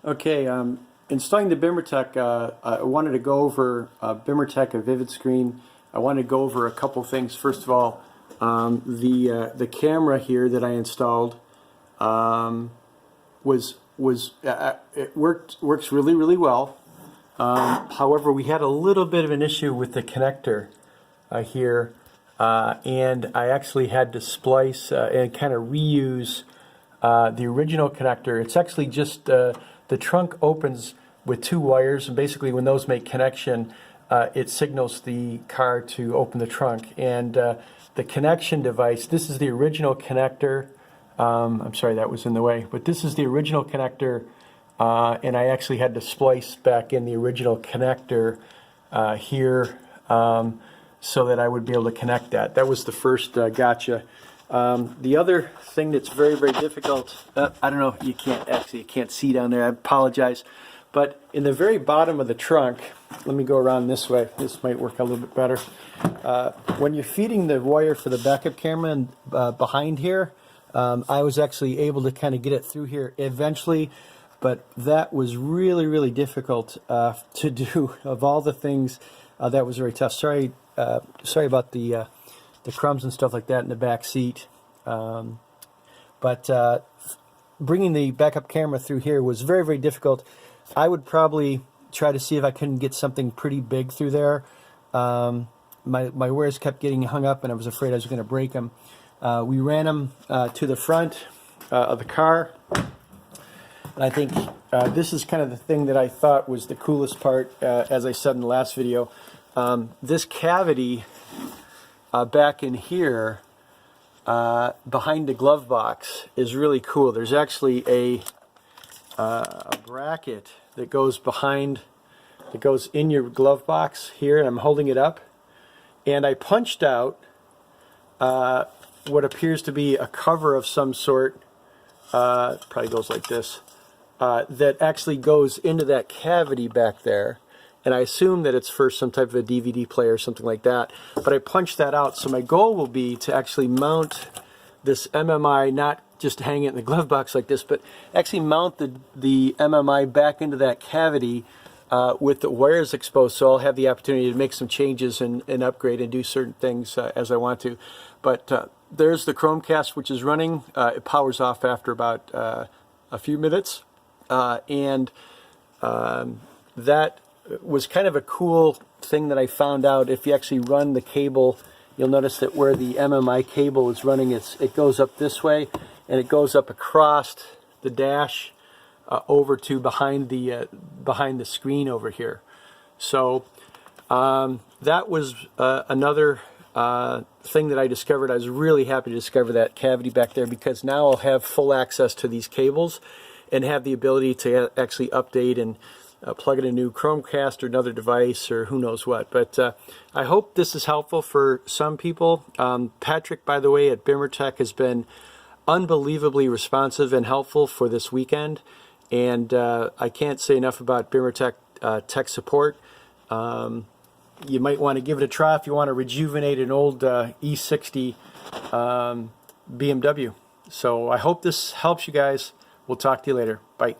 Okay, installing the Bimmertech, I wanted to go over Bimmertech, a vivid screen. I wanted to go over a couple things. First of all, the camera here that I installed it works really well. However, we had a little bit of an issue with the connector here, and I actually had to splice and kind of reuse the original connector. It's actually just the trunk opens with two wires, and basically when those make connection, it signals the car to open the trunk. And the connection device, this is the original connector. I'm sorry that was in the way, but this is the original connector, and I actually had to splice back in the original connector here so that I would be able to connect that. That was the first gotcha. The other thing that's very difficult, I don't know, you can't see down there, I apologize, but in the very bottom of the trunk, let me go around this way, this might work a little bit better. When you're feeding the wire for the backup camera and behind here, I was actually able to kind of get it through here eventually, but that was really difficult to do. Of all the things, that was very tough. Sorry about the crumbs and stuff like that in the back seat. But bringing the backup camera through here was very difficult. I would probably try to see if I couldn't get something pretty big through there. My wires kept getting hung up, and I was afraid I was going to break them. We ran them to the front of the car, and I think this is kind of the thing that I thought was the coolest part, as I said in the last video. This cavity back in here behind the glove box is really cool. There's actually a bracket that goes behind, that goes in your glove box here, and I'm holding it up, and I punched out what appears to be a cover of some sort, probably goes like this, that actually goes into that cavity back there. And I assume that it's for some type of a DVD player or something like that. But I punched that out. So my goal will be to actually mount this MMI, not just hang it in the glove box like this, but actually mount the MMI back into that cavity with the wires exposed. So I'll have the opportunity to make some changes and upgrade and do certain things as I want to. But there's the ChromeCast, which is running. It powers off after about a few minutes. That was kind of a cool thing that I found out. If you actually run the cable, you'll notice that where the MMI cable is running, it goes up this way, and it goes up across the dash over to behind the screen over here. So that was another thing that I discovered. I was really happy to discover that cavity back there, because now I'll have full access to these cables and have the ability to actually update and plug in a new ChromeCast or another device or who knows what. But I hope this is helpful for some people. Patrick, by the way, at Bimmertech has been unbelievably responsive and helpful for this weekend. And I can't say enough about Bimmertech tech support. You might want to give it a try if you want to rejuvenate an old e60 BMW. So I hope this helps you guys. We'll talk to you later. Bye.